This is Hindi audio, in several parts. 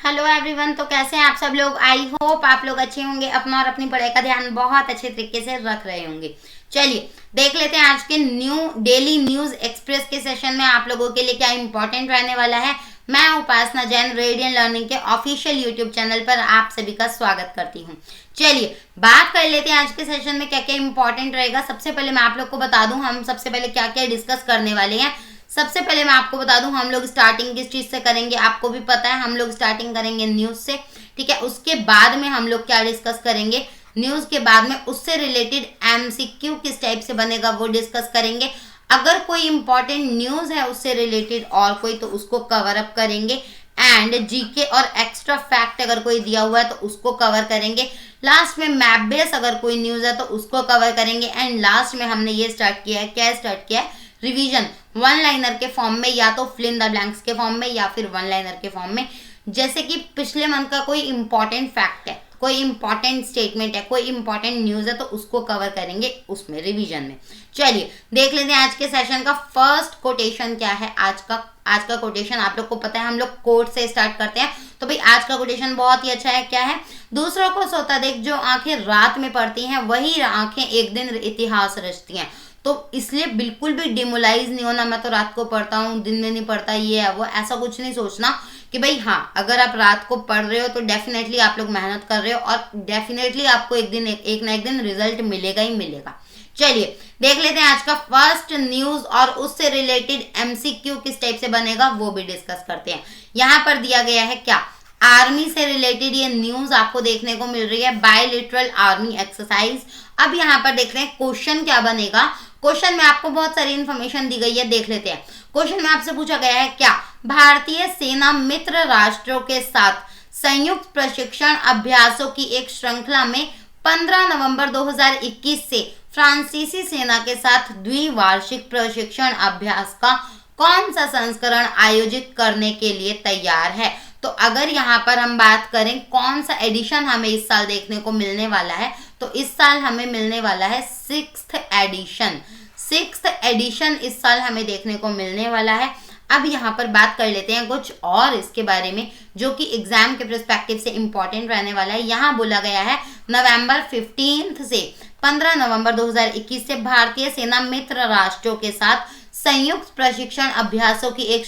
Hello everyone. तो कैसे हैं आप सब लोग? आई होप आप लोग अच्छे होंगे, अपना और अपनी पढ़ाई का ध्यान बहुत अच्छे तरीके से रख रहे होंगे। चलिए देख लेते हैं आज के डेली न्यूज एक्सप्रेस के सेशन में आप लोगों के लिए क्या इंपॉर्टेंट रहने वाला है। मैं उपासना जैन रेडियन लर्निंग के ऑफिशियल यूट्यूब चैनल पर आप सभी का स्वागत करती हूँ। चलिए बात कर लेते हैं आज के सेशन में क्या क्या इंपॉर्टेंट रहेगा। सबसे पहले मैं आप लोग को बता दूं हम सबसे पहले क्या क्या डिस्कस करने वाले हैं। सबसे पहले मैं आपको बता दूं हम लोग स्टार्टिंग किस चीज से करेंगे, आपको भी पता है हम लोग स्टार्टिंग करेंगे न्यूज से, ठीक है। उसके बाद में हम लोग क्या डिस्कस करेंगे, न्यूज के बाद में उससे रिलेटेड एमसीक्यू किस टाइप से बनेगा वो डिस्कस करेंगे। अगर कोई इंपॉर्टेंट न्यूज है उससे रिलेटेड और कोई तो उसको कवर अप करेंगे, एंड जीके और एक्स्ट्रा फैक्ट अगर कोई दिया हुआ है तो उसको कवर करेंगे। लास्ट में मैप बेस अगर कोई न्यूज है तो उसको कवर करेंगे। एंड लास्ट में हमने ये स्टार्ट किया है, क्या स्टार्ट किया है, रिवीजन वन लाइनर के फॉर्म में, या तो फिल इन द ब्लैंक्स के फॉर्म में या फिर वन लाइनर के फॉर्म में। जैसे कि पिछले मंथ का कोई इंपॉर्टेंट फैक्ट है, कोई इंपॉर्टेंट स्टेटमेंट है, कोई इंपॉर्टेंट न्यूज है तो उसको कवर करेंगे उसमें रिवीजन में। चलिए देख लेते हैं आज के सेशन का फर्स्ट कोटेशन क्या है। आज का कोटेशन आप लोग को पता है हम लोग कोट से स्टार्ट करते हैं, तो भाई आज का कोटेशन बहुत ही अच्छा है। क्या है, दूसरों को सोता देख जो आंखें रात में पड़ती हैं वही आंखें एक दिन इतिहास रचती हैं। तो इसलिए बिल्कुल भी डिमोलाइज नहीं होना, मैं तो रात को पढ़ता हूँ दिन में नहीं पढ़ता, ये है वो, ऐसा कुछ नहीं सोचना कि भाई हाँ अगर आप रात को पढ़ रहे हो तो डेफिनेटली आप लोग मेहनत कर रहे हो और डेफिनेटली आपको एक ना एक दिन रिजल्ट मिलेगा ही मिलेगा। चलिए देख लेते हैं आज का फर्स्ट न्यूज और उससे रिलेटेड एमसीक्यू किस टाइप से बनेगा वो भी डिस्कस करते हैं। यहाँ पर दिया गया है क्या, आर्मी से रिलेटेड ये न्यूज आपको देखने को मिल रही है, बायलिटरल आर्मी एक्सरसाइज। अब यहाँ पर देख रहे हैं क्वेश्चन क्या बनेगा। क्वेश्चन में आपको बहुत सारी इंफॉर्मेशन दी गई है, देख लेते हैं। क्वेश्चन में आपसे पूछा गया है क्या, भारतीय सेना मित्र राष्ट्रों के साथ संयुक्त प्रशिक्षण अभ्यासों की एक श्रृंखला में 15 नवंबर 2021 से फ्रांसीसी सेना के साथ द्विवार्षिक प्रशिक्षण अभ्यास का कौन सा संस्करण आयोजित करने के लिए तैयार है। तो अगर यहाँ पर हम बात करें कौन सा एडिशन हमें इस साल देखने को मिलने वाला है, तो इस साल हमें मिलने वाला है सिक्स्थ एडिशन इस साल हमें देखने को मिलने वाला है। अब यहाँ पर बात कर लेते हैं कुछ और इसके बारे में जो कि एग्जाम के पर्सपेक्टिव से इंपॉर्टेंट रहने वाला है। यहाँ बोला गया है नवंबर 15 से 15 नवंबर 2021 से भारतीय सेना मित्र राष्ट्रों के साथ संयुक्त प्रशिक्षण अभ्यासों की एक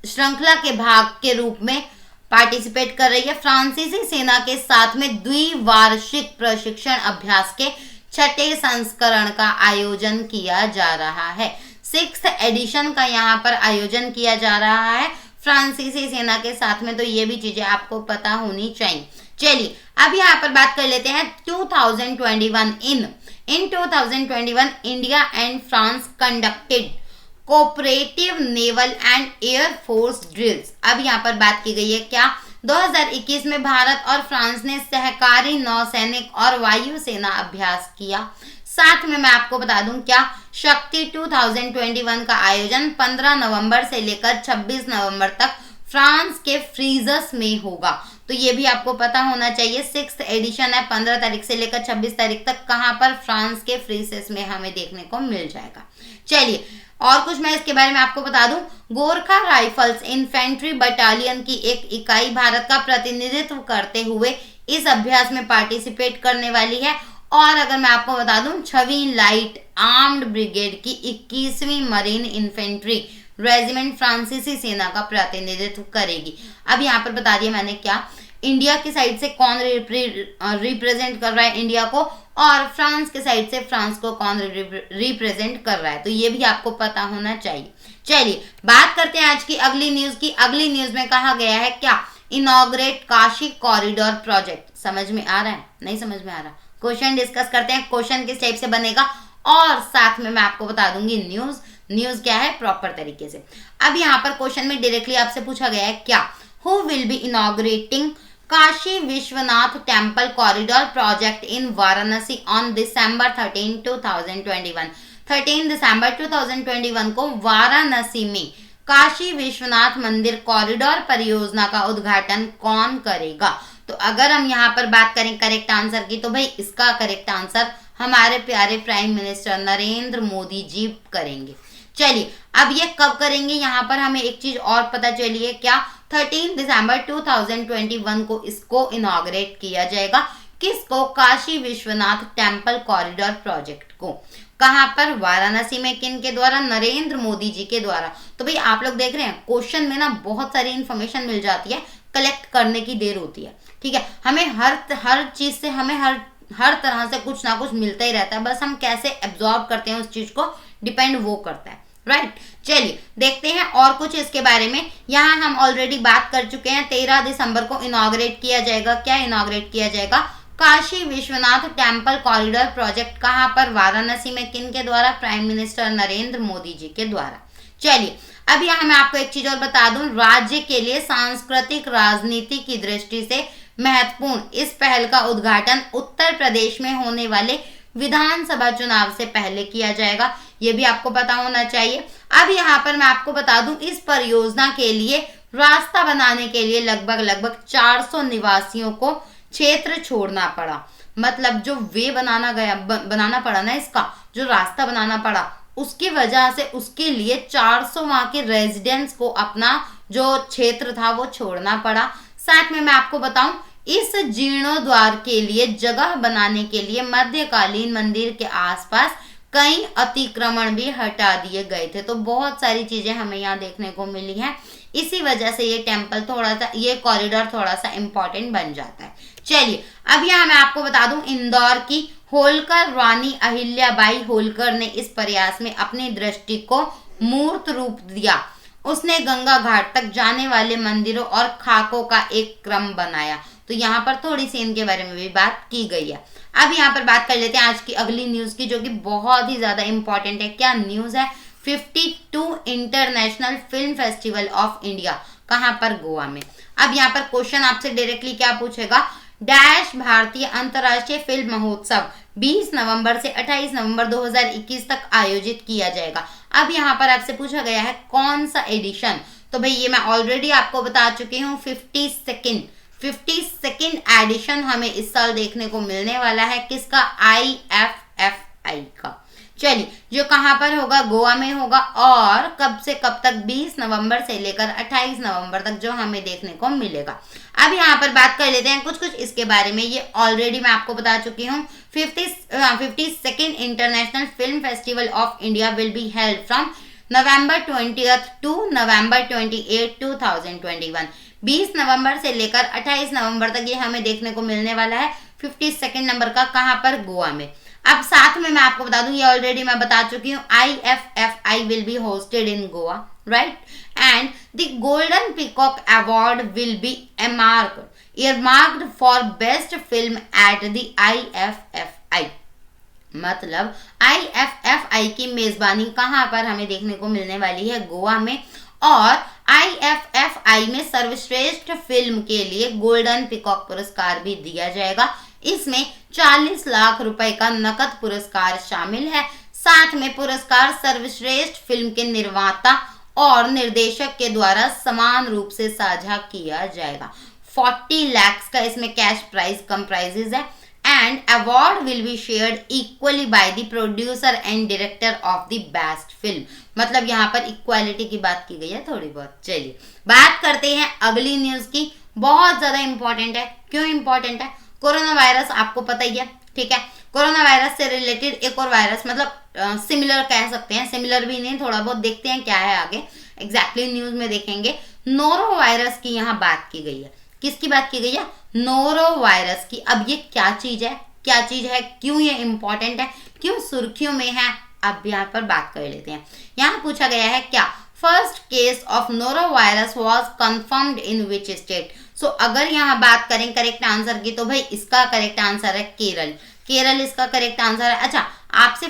श्रृंखला के भाग के रूप में पार्टिसिपेट कर रही है। फ्रांसीसी सेना के साथ में द्विवार्षिक प्रशिक्षण अभ्यास के छठे संस्करण का आयोजन किया जा रहा है। सिक्स्थ एडिशन का यहाँ पर आयोजन किया जा रहा है फ्रांसीसी सेना के साथ में, तो ये भी चीजें आपको पता होनी चाहिए। चलिए अब यहाँ पर बात कर लेते हैं 2021 इन 2021 India and France conducted cooperative naval and air force drills. अब यहाँ पर बात की गई है क्या, 2021 में भारत और फ्रांस ने सहकारी नौसैनिक और वायु सेना अभ्यास किया। साथ में मैं आपको बता दूं क्या, शक्ति 2021 का आयोजन 15 नवंबर से लेकर 26 नवंबर तक फ्रांस के फ्रीजर्स में होगा। तो ये भी आपको पता होना चाहिए, सिक्स्थ एडिशन है, 15 तारीख से लेकर 26 तारीख तक कहां पर, फ्रांस के फ्रीजर्स में हमें देखने को मिल जाएगा। चलिए और कुछ मैं इसके बारे में आपको बता दूं, गोरखा राइफल्स इन्फेंट्री बटालियन की एक इकाई भारत का प्रतिनिधित्व करते हुए इस अभ्यास में पार्टिसिपेट करने वाली है। और अगर मैं आपको बता दूं 6वीं लाइट आर्म्ड ब्रिगेड की 21वीं मरीन इन्फेंट्री रेजिमेंट फ्रांसीसी सेना का प्रतिनिधित्व करेगी। अब यहाँ पर बता दिया मैंने क्या, इंडिया की साइड से कौन रिप्रेजेंट कर रहा है इंडिया को, और फ्रांस के साइड से फ्रांस को कौन रिप्रेजेंट कर रहा है, तो ये भी आपको पता होना चाहिए। चलिए बात करते हैं आज की अगली न्यूज की। अगली न्यूज में कहा गया है क्या, इनॉग्रेट काशी कॉरिडोर प्रोजेक्ट। समझ में आ रहा है, नहीं समझ में आ रहा, क्वेश्चन डिस्कस करते हैं, क्वेश्चन किस टाइप से बनेगा और साथ में मैं आपको बता दूंगी न्यूज क्या है प्रॉपर तरीके से। अब यहाँ पर क्वेश्चन में डायरेक्टली आपसे पूछा गया है क्या, who will be inaugurating Kashi Vishwanath temple corridor project in Varanasi on December 13, 2021। 13 दिसंबर 2021 को वाराणसी में काशी विश्वनाथ मंदिर कॉरिडोर परियोजना का उद्घाटन कौन करेगा। तो अगर हम यहाँ पर बात करें करेक्ट आंसर की, तो भाई इसका करेक्ट आंसर हमारे प्यारे प्राइम मिनिस्टर नरेंद्र मोदी जी करेंगे। चलिए अब ये कब करेंगे, यहाँ पर हमें एक चीज और पता चली है क्या, 13 दिसंबर 2021 को इसको इनॉग्रेट किया जाएगा। किसको, Kashi Vishwanath temple corridor project को। कहां पर, वाराणसी में। किन के द्वारा, नरेंद्र मोदी जी के द्वारा। तो भाई आप लोग देख रहे हैं क्वेश्चन में ना बहुत सारी इंफॉर्मेशन मिल जाती है, कलेक्ट करने की देर होती है, ठीक है। हमें हर चीज से हमें हर तरह से कुछ ना कुछ मिलता ही रहता है, बस हम कैसे एब्जॉर्ब करते हैं उस चीज को, डिपेंड वो करता है, राइट। चलिए देखते हैं और कुछ इसके बारे में। यहाँ हम ऑलरेडी बात कर चुके हैं, 13 दिसंबर को इनॉग्रेट किया जाएगा। क्या इनॉग्रेट किया जाएगा, Kashi Vishwanath temple corridor project. कहां पर, वाराणसी में। किन के द्वारा, प्राइम मिनिस्टर नरेंद्र मोदी जी के द्वारा। चलिए अब यहाँ मैं आपको एक चीज और बता दूं, राज्य के लिए सांस्कृतिक राजनीति की दृष्टि से महत्वपूर्ण इस पहल का उद्घाटन उत्तर प्रदेश में होने वाले विधानसभा चुनाव से पहले किया जाएगा। ये भी आपको पता होना चाहिए। अब यहाँ पर मैं आपको बता दूं, इस परियोजना के लिए रास्ता बनाने के लिए लगभग 400 निवासियों को क्षेत्र छोड़ना पड़ा। मतलब जो वे बनाना पड़ा ना, इसका जो रास्ता बनाना पड़ा, उसकी वजह से उसके लिए 400 वहां के रेजिडेंट्स को अपना जो क्षेत्र था वो छोड़ना पड़ा। साथ में मैं आपको बताऊं, इस जीर्णोद्वार के लिए जगह बनाने के लिए मध्यकालीन मंदिर के आसपास कई अतिक्रमण भी हटा दिए गए थे। तो बहुत सारी चीजें हमें यहाँ देखने को मिली हैं। इसी वजह से ये टेम्पल थोड़ा सा, ये कॉरिडोर थोड़ा सा इंपॉर्टेंट बन जाता है। चलिए अब यहाँ मैं आपको बता दूं, इंदौर की होलकर रानी अहिल्याबाई होलकर ने इस प्रयास में अपनी दृष्टि को मूर्त रूप दिया। उसने गंगा घाट तक जाने वाले मंदिरों और खाकों का एक क्रम बनाया। तो यहाँ पर थोड़ी सी इनके बारे में भी बात की गई है। अब यहाँ पर बात कर लेते हैं आज की अगली न्यूज की, जो कि बहुत ही ज्यादा इंपॉर्टेंट है। क्या न्यूज है, 52 international film festival of India. कहां पर, गोवा में। अब यहाँ पर क्वेश्चन आपसे डायरेक्टली क्या पूछेगा, डैश भारतीय अंतर्राष्ट्रीय फिल्म महोत्सव 20 नवंबर से 28 नवंबर 2021 तक आयोजित किया जाएगा। अब यहाँ पर आपसे पूछा गया है कौन सा एडिशन। तो भाई ये मैं ऑलरेडी आपको बता चुकी हूँ, 52nd एडिशन हमें इस साल देखने को मिलने वाला है। किसका, IFFI का। चलिए जो कहां पर होगा, गोवा में होगा। और कब से कब तक, 20 नवंबर से लेकर 28 नवंबर तक जो हमें देखने को मिलेगा। अब यहाँ पर बात कर लेते हैं कुछ इसके बारे में। ये ऑलरेडी मैं आपको बता चुकी हूँ, 52nd international film festival of India will be held from November 20th to November 28, 2021। 20 नवंबर से लेकर 28 नवंबर तक ये हमें देखने को मिलने वाला है। 52nd नंबर का, कहां पर, गोवा में। अब साथ में मैं आपको बता दूं, ये ऑलरेडी मैं बता चुकी हूँ, IFFI will be hosted in Goa, right. And the golden peacock award will be earmarked for best film at the IFFI। मतलब IFFI की मेजबानी कहां पर हमें देखने को मिलने वाली है, गोवा में। और IFFI में सर्वश्रेष्ठ फिल्म के लिए गोल्डन पीकॉक पुरस्कार भी दिया जाएगा। इसमें 40 लाख रुपए का नकद पुरस्कार शामिल है। साथ में पुरस्कार सर्वश्रेष्ठ फिल्म के निर्माता और निर्देशक के द्वारा समान रूप से साझा किया जाएगा। 40 लाख का इसमें कैश प्राइज कंप्राइजेज है। And award will be shared equally by the producer and director of the best film. मतलब यहाँ पर इक्वालिटी की बात की गई है थोड़ी बहुत। चलिए बात करते हैं अगली न्यूज की, बहुत ज्यादा इंपॉर्टेंट है। क्यों इंपॉर्टेंट है, कोरोना वायरस आपको पता ही है, ठीक है। कोरोना वायरस से रिलेटेड एक और वायरस, मतलब सिमिलर कह सकते हैं, सिमिलर भी नहीं, थोड़ा बहुत देखते हैं क्या है आगे, एग्जैक्टली न्यूज में देखेंगे। नोरो वायरस की यहाँ बात की गई है। किसकी बात की गई है, नोरो वायरस की। अब ये क्या चीज है, क्यों ये इंपॉर्टेंट है, क्यों सुर्खियों में है, अब यहाँ पर बात कर लेते हैं। यहाँ पूछा गया है क्या, first case of norovirus was confirmed in which state. So अगर यहाँ बात करें करेक्ट आंसर की, तो भाई इसका करेक्ट आंसर है केरल। केरल इसका करेक्ट आंसर है। अच्छा आपसे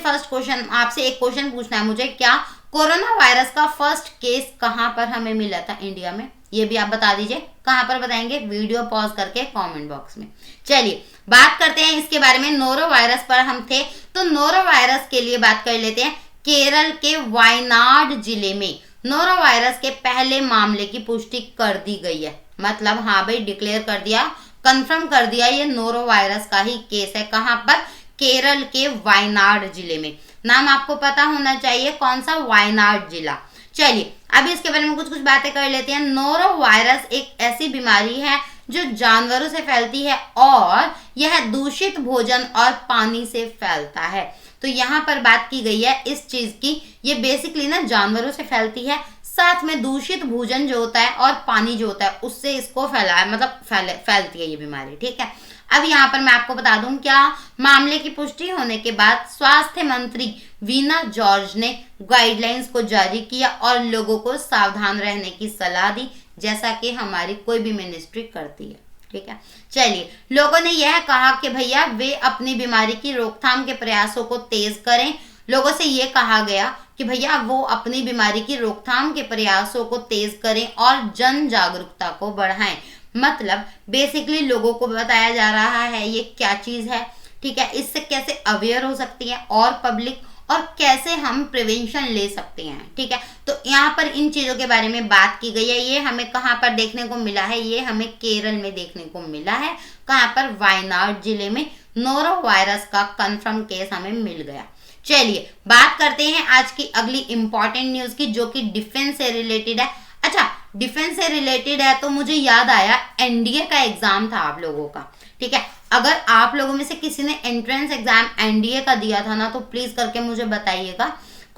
एक क्वेश्चन पूछना है मुझे, क्या कोरोना वायरस का फर्स्ट केस कहां पर हमें मिला था इंडिया में, ये भी आप बता दीजिए। कहां पर बताएंगे, वीडियो पॉज करके कमेंट बॉक्स में। चलिए बात करते हैं इसके बारे में। नोरो वायरस पर हम थे, तो नोरो वायरस के लिए बात कर लेते हैं। केरल के वायनाड जिले में नोरो वायरस के पहले मामले की पुष्टि कर दी गई है। मतलब हाँ भाई डिक्लेयर कर दिया, कंफर्म कर दिया, ये नोरो वायरस का ही केस है। कहां पर, केरल के वायनाड जिले में। नाम आपको पता होना चाहिए, कौन सा, वायनाड जिला। चलिए अभी इसके बारे में कुछ कुछ बातें कर लेते हैं। नोरो वायरस एक ऐसी बीमारी है जो जानवरों से फैलती है और यह दूषित भोजन और पानी से फैलता है। तो यहाँ पर बात की गई है इस चीज की, ये बेसिकली ना जानवरों से फैलती है, साथ में दूषित भोजन जो होता है और पानी जो होता है उससे इसको फैला है, मतलब फैलती है ये बीमारी, ठीक है। अब यहाँ पर मैं आपको बता दूं क्या, मामले की पुष्टि होने के बाद स्वास्थ्य मंत्री वीना जॉर्ज ने गाइडलाइंस को जारी किया और लोगों को सावधान रहने की सलाह दी, जैसा कि हमारी कोई भी मिनिस्ट्री करती है, ठीक है। चलिए लोगों ने यह कहा कि भैया वे अपनी बीमारी की रोकथाम के प्रयासों को तेज करें। लोगों से ये कहा गया कि भैया वो अपनी बीमारी की रोकथाम के प्रयासों को तेज करें और जन जागरूकता को बढ़ाएं। मतलब बेसिकली लोगों को बताया जा रहा है ये क्या चीज है, ठीक है, इससे कैसे अवेयर हो सकती है और पब्लिक, और कैसे हम प्रिवेंशन ले सकते हैं, ठीक है। तो यहाँ पर इन चीजों के बारे में बात की गई है। ये हमें कहाँ पर देखने को मिला है, ये हमें केरल में देखने को मिला है। कहाँ पर, वायनाड जिले में नोरो वायरस का कंफर्म केस हमें मिल गया। चलिए बात करते हैं आज की अगली इंपॉर्टेंट न्यूज की, जो कि डिफेंस से रिलेटेड है। अच्छा, डिफेंस से रिलेटेड है तो मुझे याद आया एनडीए का एग्जाम था आप लोगों का, ठीक है। अगर आप लोगों में से किसी ने एंट्रेंस एग्जाम एनडीए का दिया था ना, तो प्लीज करके मुझे बताइएगा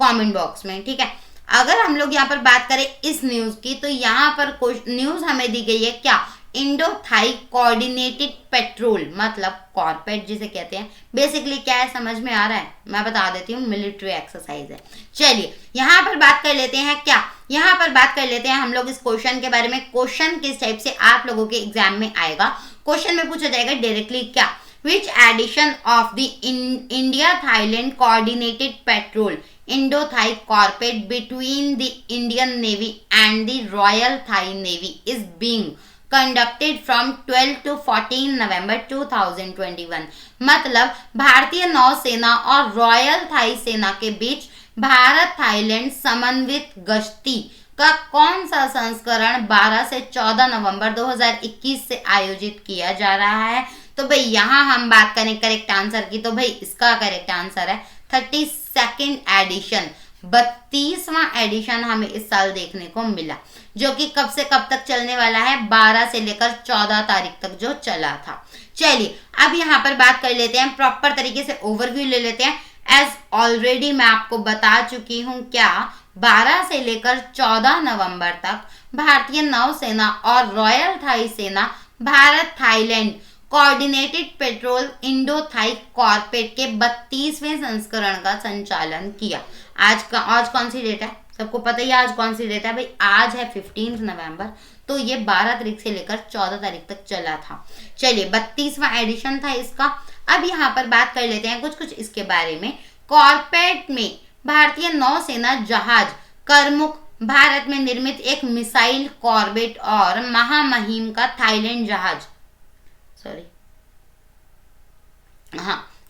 कमेंट बॉक्स में, ठीक है। अगर हम लोग यहाँ पर बात करें इस न्यूज की, तो यहाँ पर न्यूज हमें दी गई है क्या, इंडो थाई कोऑर्डिनेटेड पेट्रोल, मतलब कॉर्पेट जिसे कहते हैं, बेसिकली क्या है समझ में आ रहा है, मैं बता देती हूँ, मिलिट्री एक्सरसाइज है। चलिए यहाँ पर बात कर लेते हैं क्या, यहाँ पर बात कर लेते हैं हम लोग इस क्वेश्चन के बारे में। क्वेश्चन किस टाइप से आप लोगों के एग्जाम में आएगा, क्वेश्चन में पूछा जाएगा डायरेक्टली क्या, which edition of the India Thailand coordinated patrol Indo Thai CORPAT between the Indian Navy and the Royal Thai Navy is being conducted from 12 to 14 November 2021। मतलब भारतीय नौसेना और रॉयल थाई सेना के बीच भारत थाईलैंड समन्वित गश्ती का कौन सा संस्करण 12 से 14 नवंबर 2021 से आयोजित किया जा रहा है। तो भाई यहाँ हम बात करें करेक्ट आंसर की, तो भाई इसका करेक्ट आंसर है 32nd एडिशन, 32वां एडिशन हमें इस साल देखने को मिला, जो कि कब से कब तक चलने वाला है, 12 से लेकर 14 तारीख तक जो चला था। चलिए अब यहाँ पर बात कर लेते हैं, प्रॉपर तरीके से ओवरव्यू ले लेते हैं। एज ऑलरेडी मैं आपको बता चुकी हूँ क्या, 12 से लेकर 14 नवंबर तक भारतीय नौसेना और रॉयल थाई सेना Bharat Thailand coordinated patrol Indo Thai CORPAT के 32वें संस्करण का संचालन किया। आज कौन सी डेट है, सबको पता ही आज कौन सी डेट है भाई, आज है 15 नवंबर, तो ये 12 तारीख से लेकर 14 तारीख तक चला था। चलिए 32वां एडिशन था इसका। अब यहाँ पर बात कर लेते हैं कुछ इसके बारे में। कॉर्पेट में भारतीय नौसेना जहाज करमुक भारत में निर्मित एक मिसाइल कॉर्बेट और महामहिम का थाईलैंड जहाज,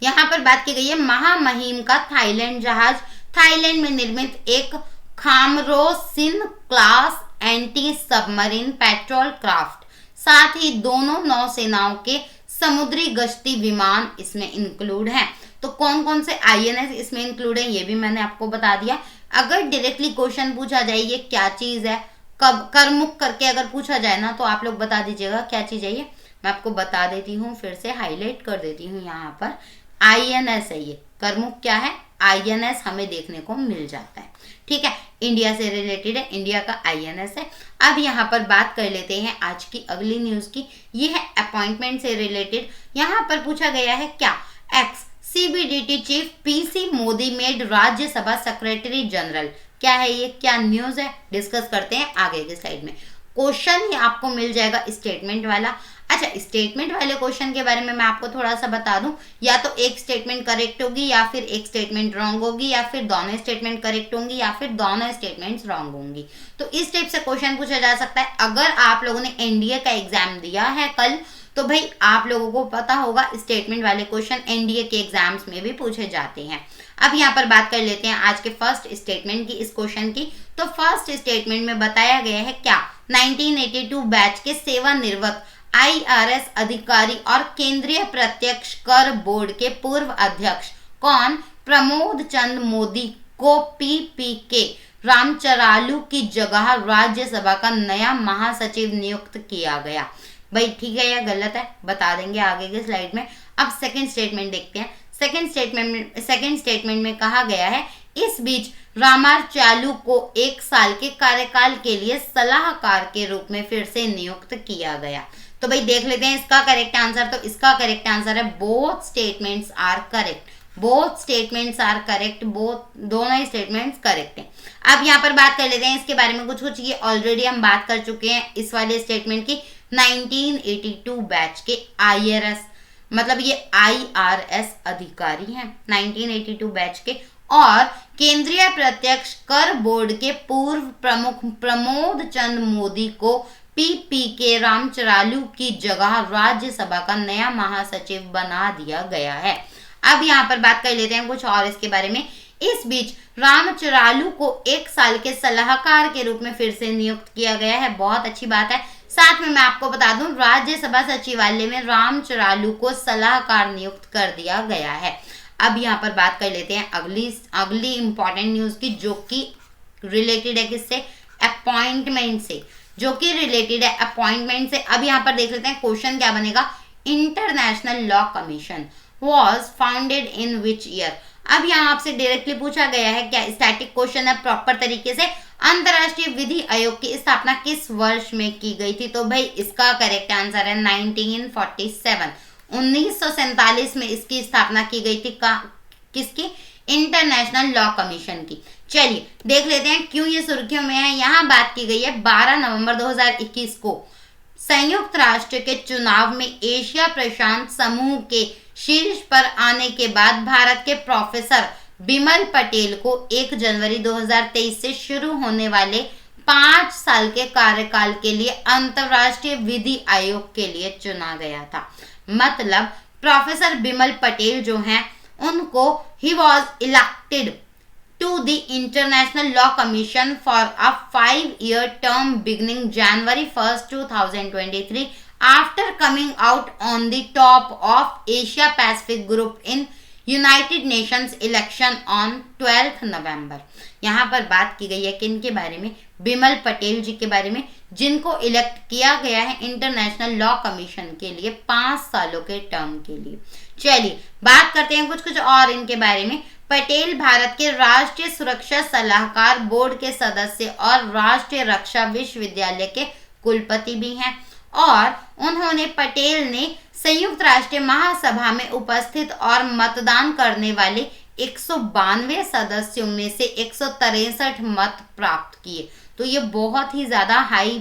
यहाँ पर बात की गई है महामहिम का थाईलैंड जहाज, थाईलैंड में निर्मित एक Khamronsin class anti submarine patrol craft, साथ ही दोनों नौसेनाओं के समुद्री गश्ती विमान इसमें इंक्लूड हैं। तो कौन कौन से आईएनएस इसमें इंक्लूड है ये भी मैंने आपको बता दिया। अगर डायरेक्टली क्वेश्चन पूछा जाए ये क्या चीज है, कब करमुख करके अगर पूछा जाए ना, तो आप लोग बता दीजिएगा क्या चीज है ये। मैं आपको बता देती हूँ, फिर से हाईलाइट कर देती हूँ, यहाँ पर आईएनएस है ये। करमुख क्या है, आईएनएस हमें देखने को मिल जाता है, ठीक है, इंडिया से रिलेटेड है, इंडिया का आईएनएस है। अब यहाँ पर बात कर लेते हैं आज की अगली न्यूज की, ये है अपॉइंटमेंट से रिलेटेड। यहाँ पर पूछा गया है क्या, x CBDT chief PC Modi made Rajya Sabha secretary general, क्या है ये, क्या न्यूज है, डिस्कस करते हैं आगे के स्लाइड में। क्वेश्चन ही आपको मिल जाएगा स्टेटमेंट वाला। अच्छा, स्टेटमेंट वाले क्वेश्चन के बारे में मैं आपको थोड़ा सा बता दूं, या तो एक स्टेटमेंट करेक्ट होगी या फिर एक स्टेटमेंट रॉन्ग होगी, या फिर दोनों स्टेटमेंट करेक्ट होंगी या फिर दोनों स्टेटमेंट्स रॉन्ग होंगी। तो इस टाइप से क्वेश्चन पूछा जा सकता है। अगर आप लोगों ने एनडीए का एग्जाम दिया है कल, तो भाई आप लोगों को पता होगा स्टेटमेंट वाले क्वेश्चन एनडीए के एग्जाम्स में भी पूछे जाते हैं। अब यहाँ पर बात कर लेते हैं आज के फर्स्ट स्टेटमेंट की, इस क्वेश्चन की। तो फर्स्ट स्टेटमेंट में बताया गया है क्या, 1982 बैच के सेवानिवृत्त आईआरएस अधिकारी और केंद्रीय प्रत्यक्ष कर बोर्ड के पूर्व अध्यक्ष कौन, प्रमोद चंद मोदी को पीपीके रामचरालू की जगह राज्यसभा का नया महासचिव नियुक्त किया गया। भाई ठीक है या गलत है बता देंगे आगे के स्लाइड में। अब सेकंड स्टेटमेंट देखते हैं। सेकंड स्टेटमेंट में कहा गया है, इस बीच रामाचालू को 1 साल के कार्यकाल के लिए सलाहकार के रूप में फिर से नियुक्त किया गया। तो भाई देख लेते हैं इसका करेक्ट आंसर। तो इसका करेक्ट आंसर है both statements are correct. Both statements are correct. दोनों ही स्टेटमेंट्स करेक्ट हैं। अब यहाँ पर बात कर लेते हैं इसके बारे में कुछ। ये ऑलरेडी हम बात कर चुके हैं इस वाले स्टेटमेंट की। 1982 बैच के IRS मतलब ये IRS अधिकारी हैं 1982 बैच के, और केंद्रीय प्रत्यक्ष कर बोर्ड के पूर्व प्रमुख प्रमोद चंद मोदी को पीपीके रामचरालू की जगह राज्यसभा का नया महासचिव बना दिया गया है। अब यहाँ पर बात कर लेते हैं कुछ और इसके बारे में। इस बीच रामचरालू को 1 साल के सलाहकार के रूप में फिर से नियुक्त किया गया है। बहुत अच्छी बात है। साथ में मैं आपको बता दूं राज्यसभा सचिवालय में रामचरालू को सलाहकार नियुक्त कर दिया गया है। अब यहाँ पर बात कर लेते हैं अगली इंपॉर्टेंट न्यूज की, जो कि रिलेटेड है किससे, अपॉइंटमेंट से, जो कि रिलेटेड है अपॉइंटमेंट से। अब यहाँ पर देख लेते हैं क्वेश्चन क्या बनेगा। International law commission was founded in which year. अब यहाँ आपसे डायरेक्टली पूछा गया है, क्या स्टैटिक क्वेश्चन है प्रॉपर तरीके से, अंतरराष्ट्रीय विधि आयोग की स्थापना किस वर्ष में की गई थी। तो भाई इसका करेक्ट आंसर है 1947। 1947 में इसकी स्थापना की गई थी। किसकी, इंटरनेशनल लॉ कमीशन की। चलिए देख लेते हैं क्यों ये सुर्खियों में है। यहाँ बात की गई है 12 नवंबर 2021 को संयुक्त राष्ट्र के चुनाव में एशिया प्रशांत समूह के शीर्ष पर आने के बाद भारत के प्रोफेसर बिमल पटेल को 1 जनवरी 2023 से शुरू होने वाले 5 साल के कार्यकाल के लिए अंतरराष्ट्रीय विधि आयोग के लिए चुना गया था। मतलब प्रोफेसर बिमल पटेल जो हैं उनको he was elected to the International Law Commission for a 5-year term beginning January 1st, 2023 after coming out on the top of Asia Pacific Group in United Nations election on 12 नवंबर। यहाँ पर बात की गई है किन के बारे में, बिमल पटेल जी के बारे में, जिनको इलेक्ट किया गया है इंटरनेशनल लॉ कमीशन के लिए 5 सालों के टर्म के लिए। चलिए बात करते हैं कुछ और इनके बारे में। पटेल भारत के राष्ट्रीय सुरक्षा सलाहकार बोर्ड के सदस्य और राष्ट्रीय रक्षा विश्वविद्यालय के कुलपति भी हैं, और उन्होंने पटेल ने संयुक्त राष्ट्र महासभा में उपस्थित और मतदान करने वाले 192 सदस्यों में से 163 मत प्राप्त किए। तो ये बहुत ही ज्यादा हाई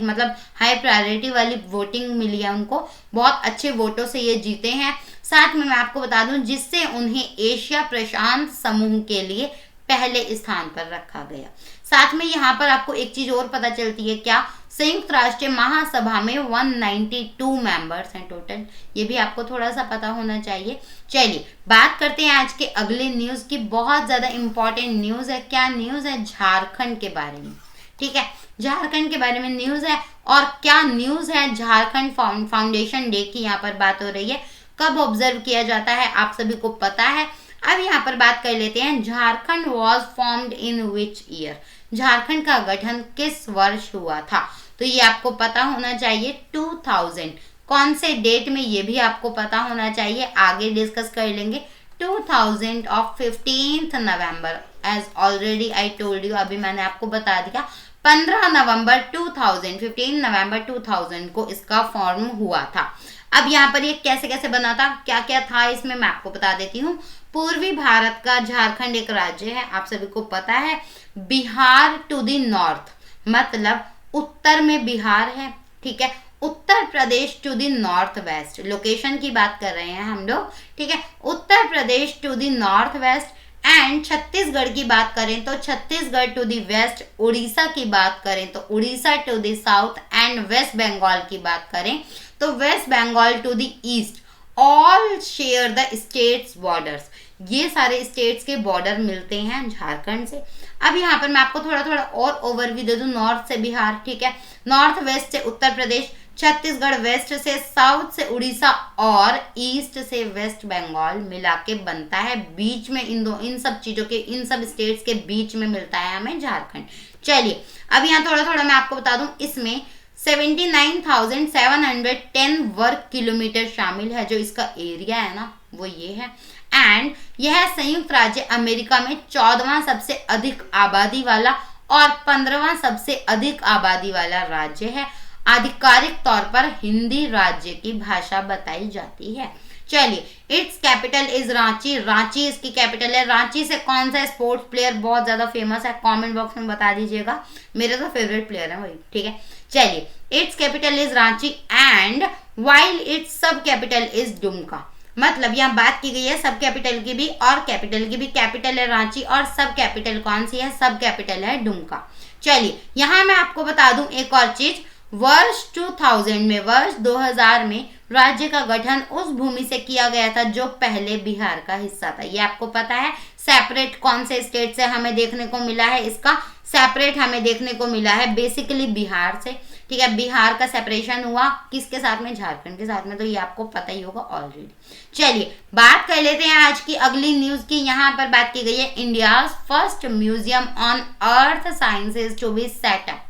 प्रायोरिटी वाली वोटिंग मिली है उनको, बहुत अच्छे वोटों से ये जीते हैं। साथ में मैं आपको बता दूं जिससे उन्हें एशिया प्रशांत समूह के लिए पहले स्थान पर रखा गया। साथ में यहाँ पर आपको एक चीज और पता चलती है, क्या, संयुक्त राष्ट्र महासभा में 192 मेंबर्स हैं टोटल। ये भी आपको थोड़ा सा पता होना चाहिए। चलिए बात करते हैं आज के अगले न्यूज की। बहुत ज्यादा इंपॉर्टेंट न्यूज है। क्या न्यूज है, झारखंड के बारे में। ठीक है, झारखंड के बारे में न्यूज है। और क्या न्यूज है, झारखंड फाउंडेशन डे की यहाँ पर बात हो रही है। कब ऑब्जर्व किया जाता है आप सभी को पता है। अब यहाँ पर बात कर लेते हैं, Jharkhand was formed in which year. Jharkhand का गठन किस वर्ष हुआ था। तो ये आपको पता होना चाहिए 2000। कौन से डेट में, ये भी आपको पता होना चाहिए, आगे डिस्कस कर लेंगे। 2000 of 15th November, as already I told you, अभी मैंने आपको बता दिया 15 नवंबर 2000, 15 नवंबर 2000 को इसका फॉर्म हुआ था। अब यहाँ पर ये कैसे कैसे बना था, क्या क्या था इसमें, मैं आपको बता देती हूँ। पूर्वी भारत का झारखंड एक राज्य है, आप सभी को पता है। बिहार टू द नॉर्थ, मतलब उत्तर में बिहार है। ठीक है, Uttar Pradesh to the north west, location की बात कर रहे हैं हम लोग। ठीक है, Uttar Pradesh to the north west. And Chhattisgarh की बात करें तो Chhattisgarh to the west, Orissa की बात करें तो Orissa to the south, and West Bengal की बात करें तो West Bengal to the east. All share the states borders, ये सारे स्टेट्स के बॉर्डर मिलते हैं झारखंड से। अब यहाँ पर मैं आपको थोड़ा थोड़ा और ओवरव्यू दे दूं। नॉर्थ से बिहार, ठीक है, नॉर्थ वेस्ट से उत्तर प्रदेश, छत्तीसगढ़ वेस्ट से, साउथ से उड़ीसा और ईस्ट से वेस्ट बंगाल मिला के बनता है। बीच में इन सब चीजों के, इन सब स्टेट्स के बीच में मिलता है हमें झारखंड। चलिए अब यहाँ थोड़ा थोड़ा मैं आपको बता दूं, इसमें 79,710 वर्ग किलोमीटर शामिल है। जो इसका एरिया है ना वो ये है। एंड यह संयुक्त राज्य अमेरिका में 14वां सबसे अधिक आबादी वाला और 15वां सबसे अधिक आबादी वाला राज्य है। आधिकारिक तौर पर हिंदी राज्य की भाषा बताई जाती है। चलिए, it's capital is Ranchi. Ranchi इसकी कैपिटल है। रांची से कौन सा स्पोर्ट्स प्लेयर बहुत ज्यादा फेमस है, कमेंट बॉक्स में बता दीजिएगा। मेरे तो फेवरेट प्लेयर है वही, ठीक है। चलिए, it's capital is Ranchi and while it's सब कैपिटल इज दुमका। मतलब यहाँ बात की गई है सब कैपिटल की भी और कैपिटल की भी। कैपिटल है रांची और सब कैपिटल कौन सी है, सब कैपिटल है दुमका। चलिए, यहाँ मैं आपको बता दूं एक और चीज, वर्ष 2000 में, वर्ष 2000 में राज्य का गठन उस भूमि से किया गया था जो पहले बिहार का हिस्सा था। ये आपको पता है। सेपरेट कौन से स्टेट से हमें देखने को मिला है, इसका सेपरेट हमें देखने को मिला है बेसिकली बिहार से, ठीक है। बिहार का सेपरेशन हुआ किसके साथ में, झारखंड के साथ में, तो ये आपको पता ही होगा ऑलरेडी। चलिए बात कर लेते हैं आज की अगली न्यूज की। यहाँ पर बात की गई है India first museum on earth sciences to be set up.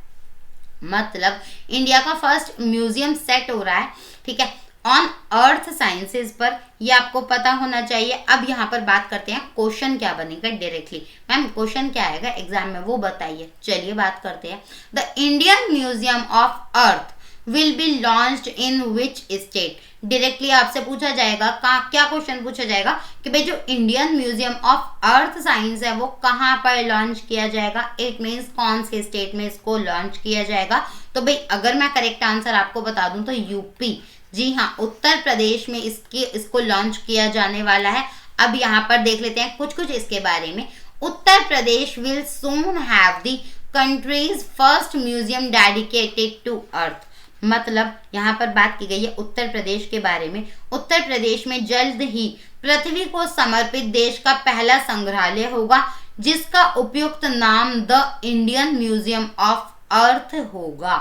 मतलब इंडिया का फर्स्ट म्यूजियम सेट हो रहा है, ठीक है, ऑन अर्थ साइंसेज पर। ये आपको पता होना चाहिए। अब यहाँ पर बात करते हैं क्वेश्चन क्या बनेगा डायरेक्टली। मैम क्वेश्चन क्या आएगा एग्जाम में वो बताइए। चलिए बात करते हैं। The Indian museum of earth will be launched in which state. Directly आपसे पूछा जाएगा, क्या क्वेश्चन पूछा जाएगा कि भाई जो Indian museum of earth science है वो कहाँ पर लॉन्च किया जाएगा। इट मीन्स कौन से स्टेट में इसको लॉन्च किया जाएगा। तो भाई अगर मैं करेक्ट आंसर आपको बता दूं तो यूपी, जी हाँ, उत्तर प्रदेश में इसको लॉन्च किया जाने वाला है। अब यहाँ पर देख लेते हैं कुछ इसके बारे में। Uttar Pradesh will soon have the country's first museum dedicated to earth. मतलब यहाँ पर बात की गई है उत्तर प्रदेश के बारे में। उत्तर प्रदेश में जल्द ही पृथ्वी को समर्पित देश का पहला संग्रहालय होगा जिसका उपयुक्त नाम the Indian museum of earth होगा,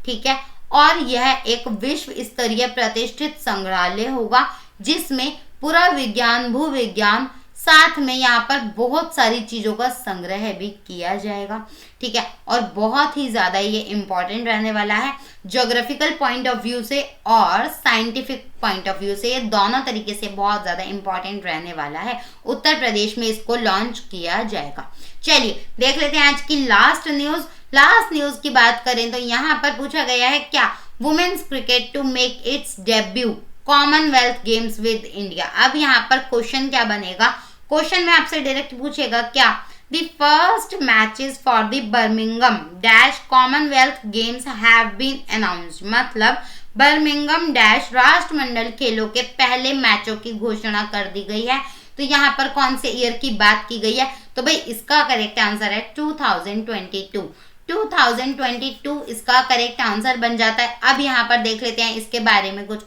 ठीक है। और यह एक विश्व स्तरीय प्रतिष्ठित संग्रहालय होगा जिसमें पुरा विज्ञान, भूविज्ञान, साथ में यहाँ पर बहुत सारी चीजों का संग्रह भी किया जाएगा, ठीक है। और बहुत ही ज्यादा ये इंपॉर्टेंट रहने वाला है ज्योग्राफिकल पॉइंट ऑफ व्यू से और साइंटिफिक पॉइंट ऑफ व्यू से। ये दोनों तरीके से बहुत ज्यादा इंपॉर्टेंट रहने वाला है। उत्तर प्रदेश में इसको लॉन्च किया जाएगा। चलिए देख लेते हैं आज की लास्ट न्यूज। लास्ट न्यूज की बात करें तो यहाँ पर पूछा गया है क्या women's cricket to make its debut Commonwealth Games with India. अब यहाँ पर क्वेश्चन क्या बनेगा, क्वेश्चन में आपसे डायरेक्ट पूछेगा क्या the first matches for the Birmingham dash Commonwealth Games have been announced. मतलब बर्मिंघम डैश राष्ट्रमंडल खेलों के पहले मैचों की घोषणा कर दी गई है। तो यहाँ पर कौन से ईयर की बात की गई है, तो भाई इसका करेक्ट आंसर है 2022। 2022 इसका करेक्ट आंसर बन जाता है। अब यहाँ पर देख लेते हैं इसके बारे में कुछ।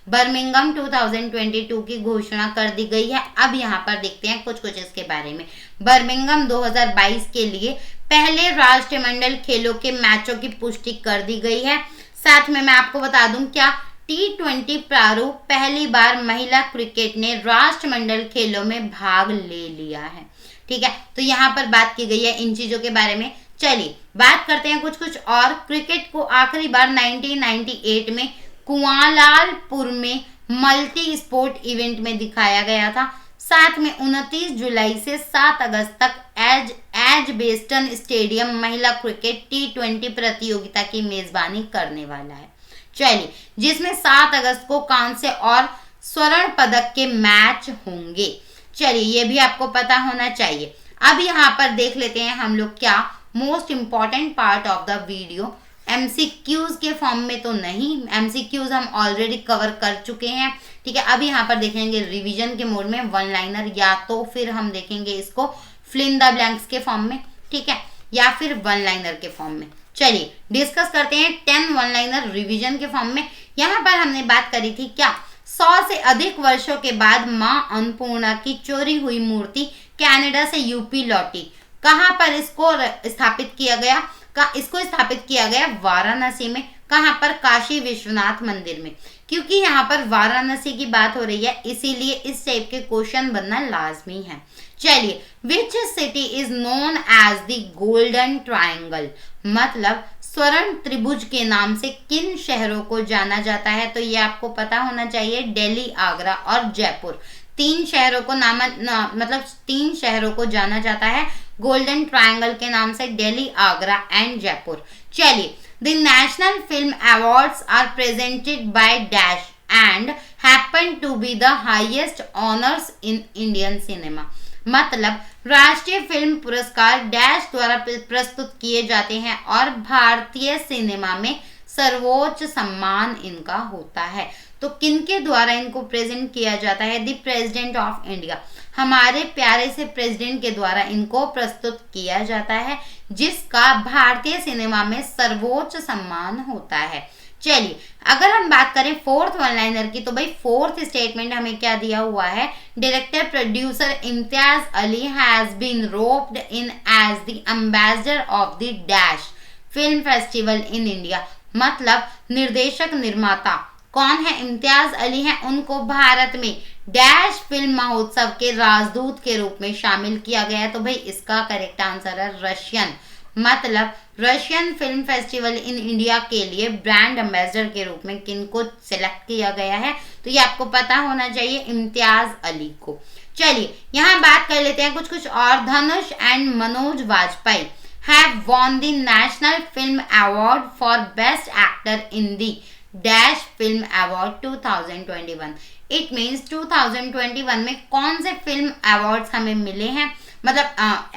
बर्मिंघम 2022 की घोषणा कर दी गई है। अब यहाँ पर देखते हैं कुछ इसके बारे में। बर्मिंघम 2022 के लिए पहले राष्ट्रमंडल खेलों के मैचों की पुष्टि कर दी गई है। साथ में मैं आपको बता दूं क्या T20 प्रारूप पहली बार महिला क्रिकेट ने राष्ट्रमंडल खेलों में भाग ले लिया है, ठीक है। तो यहाँ पर बात की गई है इन चीजों के बारे में। चलिए बात करते हैं कुछ और। क्रिकेट को आखिरी बार 1998 में कुआलालंपुर में मल्टी स्पोर्ट इवेंट में दिखाया गया था। साथ में 29 जुलाई से 7 अगस्त तक एजबेस्टन स्टेडियम महिला क्रिकेट T20 प्रतियोगिता की मेजबानी करने वाला है। चलिए, जिसमें 7 अगस्त को कांस्य और स्वर्ण पदक के मैच होंगे। चलिए ये भी आपको पता होना चाहिए। अब यहाँ पर देख लेते हैं हम लोग क्या most important part of the video. MCQs के फॉर्म में तो नहीं, एमसीक्यूज हम ऑलरेडी कवर कर चुके हैं, ठीक है। अब यहाँ पर देखेंगे रिवीजन के मोड में वन लाइनर, या तो फिर हम देखेंगे इसको फिल इन द ब्लैंक्स के फॉर्म में, ठीक है, या फिर वन लाइनर के फॉर्म में। चलिए डिस्कस करते हैं 10 वन लाइनर रिवीजन के फॉर्म में। यहाँ पर हमने बात करी थी क्या 100 से अधिक वर्षों के बाद मां अन्नपूर्णा की चोरी हुई मूर्ति कनाडा से यूपी लौटी। कहां पर इसको स्थापित किया गया, इसको स्थापित किया गया वाराणसी में। कहाँ पर? काशी विश्वनाथ मंदिर में। क्योंकि यहाँ पर वाराणसी की बात हो रही है इसीलिए इस टाइप के क्वेश्चन बनना लाजमी है। चलिए, which city is known as the golden triangle, मतलब स्वर्ण त्रिभुज के नाम से किन शहरों को जाना जाता है? तो ये आपको पता होना चाहिए, दिल्ली, आगरा और जयपुर। तीन शहरों को मतलब तीन शहरों को जाना जाता है गोल्डन ट्रायंगल के नाम से, दिल्ली, आगरा एंड जयपुर। चलिए, the national film awards are presented by dash and happen to be the highest honours in Indian cinema, मतलब राष्ट्रीय फिल्म पुरस्कार डैश द्वारा प्रस्तुत किए जाते हैं और भारतीय सिनेमा में सर्वोच्च सम्मान इनका होता है। तो किनके द्वारा इनको प्रेजेंट किया जाता है? द प्रेसिडेंट ऑफ इंडिया, हमारे प्यारे से प्रेसिडेंट के द्वारा इनको प्रस्तुत किया जाता है, जिसका भारतीय सिनेमा में सर्वोच्च सम्मान होता है। चलिए, अगर हम बात करें फोर्थ वन लाइनर की, तो भाई फोर्थ स्टेटमेंट हमें क्या दिया हुआ है? Director producer Imtiaz Ali has been roped in as the ambassador of the dash film festival in India, मतलब निर्देशक निर्माता कौन है? इम्तियाज अली हैं, उनको भारत में डैश फिल्म महोत्सव के राजदूत के रूप में शामिल किया गया है। तो भाई इसका करेक्ट आंसर है रशियन, मतलब Russian film festival in India के लिए ब्रांड एम्बेसडर के रूप में किनको सिलेक्ट किया गया है? तो ये आपको पता होना चाहिए, इम्तियाज अली को। चलिए, यहाँ बात कर लेते हैं कुछ और। Dhanush and Manoj Vajpayee have won the national film award for best actor in the dash film award 2021। It means 2021 में कौन से फिल्म अवार्ड्स हमें मिले हैं, मतलब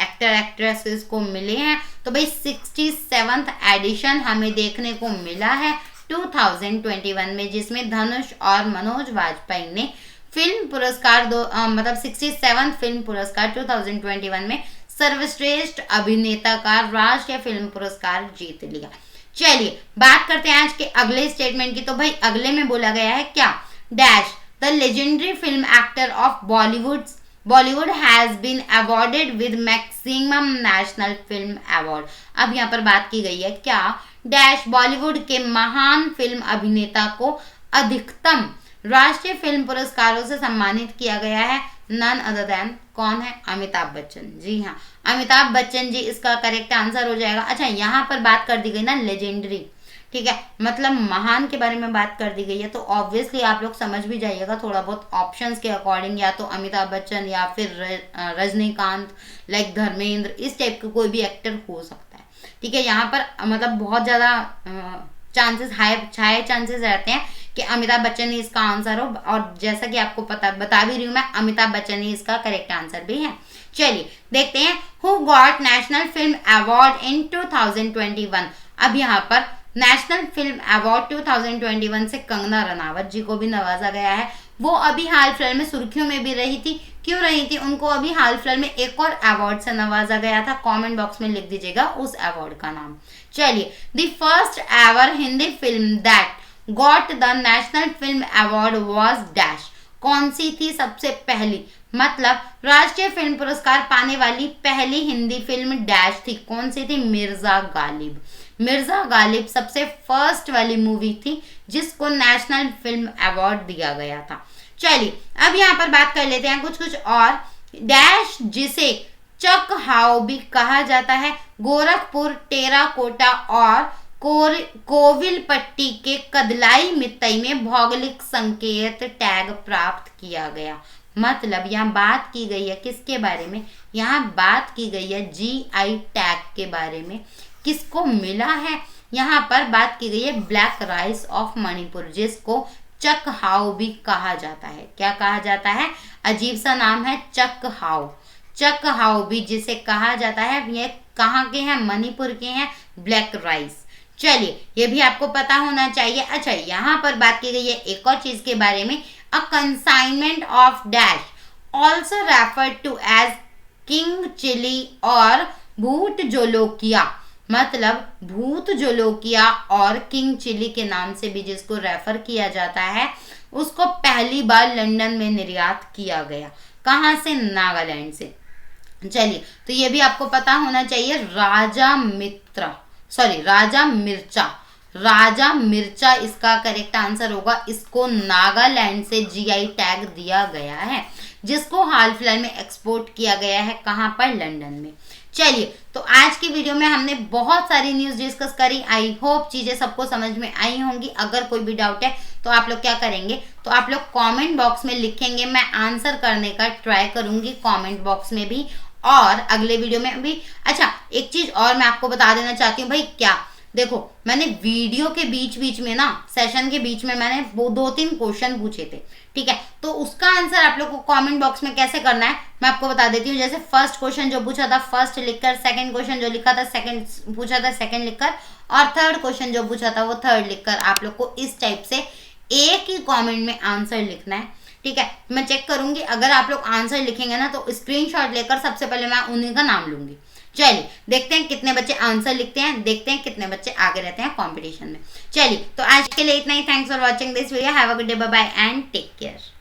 एक्टर एक्ट्रेसेस को मिले हैं? तो भाई 67th एडिशन हमें देखने को मिला है 2021 में, जिसमें धनुष और मनोज वाजपेयी ने फिल्म पुरस्कार मतलब 67th फिल्म पुरस्कार 2021 में सर्वश्रेष्ठ अभिनेता का राष्ट्रीय फिल्म पुरस्कार जीत लिया। चलिए, बात करते हैं आज के अगले स्टेटमेंट की। तो भाई अगले में बोला गया है क्या? Dash the legendary film actor of Bollywood has been awarded with maximum national film award. अब यहाँ पर बात की गई है क्या? डैश बॉलीवुड के महान फिल्म अभिनेता को अधिकतम राष्ट्रीय फिल्म पुरस्कारों से सम्मानित किया गया है। नन अदर देन कौन है? अमिताभ बच्चन। जी हाँ, अमिताभ बच्चन जी इसका करेक्ट आंसर हो जाएगा। अच्छा, यहाँ पर बात कर दी गई ना लेजेंडरी, ठीक है, मतलब महान के बारे में बात कर दी गई है, तो ऑब्वियसली आप लोग समझ भी जाइएगा थोड़ा बहुत ऑप्शंस के अकॉर्डिंग, या तो अमिताभ बच्चन या फिर रजनीकांत, लाइक धर्मेंद्र, इस टाइप का कोई भी एक्टर हो सकता है। ठीक है, यहाँ पर मतलब बहुत ज़्यादा चांसेस हाई चांसेस रहते हैं कि अमिताभ बच्चन ही इसका आंसर हो, और जैसा कि आपको बता भी रही हूँ मैं, अमिताभ बच्चन ही इसका करेक्ट आंसर भी है। चलिए देखते हैं, who got national film award in 2021। अब यहाँ पर नेशनल फिल्म अवार्ड 2021 से कंगना रनावत जी को भी नवाजा गया है। वो अभी हाल फिलहाल में सुर्खियों में भी रही थी। क्यों रही थी? उनको अभी हाल फिलहाल में एक और अवार्ड से नवाजा गया था। कमेंट बॉक्स में लिख दीजिएगा उस अवार्ड का नाम। चलिए, the first ever Hindi film that got the national film award was dash. कौन सी थी सबसे पहली, मतलब राष्ट्रीय फिल्म पुरस्कार पाने वाली पहली हिंदी फिल्म डैश थी। कौन सी थी? मिर्जा गालिब। मिर्जा गालिब सबसे फर्स्ट वाली मूवी थी जिसको नेशनल फिल्म अवार्ड दिया गया था। चलिए, अब यहाँ पर बात कर लेते हैं कुछ और। डैश जिसे चक हाउ भी कहा जाता है, गोरखपुर, टेराकोटा और कोविलपट्टी के कदलाई मित्तई में भौगोलिक संकेत टैग प्राप्त किया गया। मतलब यहाँ बात की गई है किसके बारे में? यहाँ बात की गई है GI टैग के बारे में। किसको मिला है? यहाँ पर बात की गई है ब्लैक राइस ऑफ मणिपुर, जिसको चक हाउ भी कहा जाता है। क्या कहा जाता है? अजीब सा नाम है, चक हाउ। चक हाउ भी जिसे कहा जाता है, ये कहाँ के हैं? मणिपुर के हैं, ब्लैक राइस। चलिए, ये भी आपको पता होना चाहिए। अच्छा, यहाँ पर बात की गई है एक और चीज के बारे में, a consignment of dash also referred to as king chili और भूत जोलोकिया। मतलब भूत जोलोकिया और किंग चिली के नाम से भी जिसको रेफर किया जाता है, उसको पहली बार लंदन में निर्यात किया गया। कहाँ से? नागालैंड से। चलिए, तो ये भी आपको पता होना चाहिए। राजा मिर्चा, राजा मिर्चा इसका करेक्ट आंसर होगा। इसको नागालैंड से जीआई टैग दिया गया है, जिसको हाल फिलहाल में एक्सपोर्ट किया गया है, कहां पर, लंदन में। चलिए, तो आज की वीडियो में हमने बहुत सारी न्यूज डिस्कस करी। आई होप चीजें सबको समझ में आई होंगी। अगर कोई भी डाउट है तो आप लोग क्या करेंगे, तो आप लोग कमेंट बॉक्स में लिखेंगे, मैं आंसर करने का ट्राई करूंगी कमेंट बॉक्स में भी और अगले वीडियो में भी। अच्छा, एक चीज और मैं आपको बता देना चाहती हूँ भाई, क्या देखो, मैंने वीडियो के बीच बीच में ना, सेशन के बीच में मैंने वो 2-3 क्वेश्चन पूछे थे, ठीक है, तो उसका आंसर आप लोग को कमेंट बॉक्स में कैसे करना है मैं आपको बता देती हूँ। जैसे फर्स्ट क्वेश्चन जो पूछा था फर्स्ट लिखकर, सेकंड क्वेश्चन जो लिखा था सेकंड पूछा था सेकंड लिखकर, और थर्ड क्वेश्चन जो पूछा था वो थर्ड लिखकर आप लोग को इस टाइप से एक ही कमेंट में आंसर लिखना है, ठीक है। मैं चेक करूंगी, अगर आप लोग आंसर लिखेंगे ना तो स्क्रीनशॉट लेकर सबसे पहले मैं उन्हीं का नाम लूंगी। चलिए, देखते हैं कितने बच्चे आंसर लिखते हैं, देखते हैं कितने बच्चे आगे रहते हैं कंपटीशन में। चलिए, तो आज के लिए इतना ही। Thanks for watching this video. Have a good day, bye bye and take care.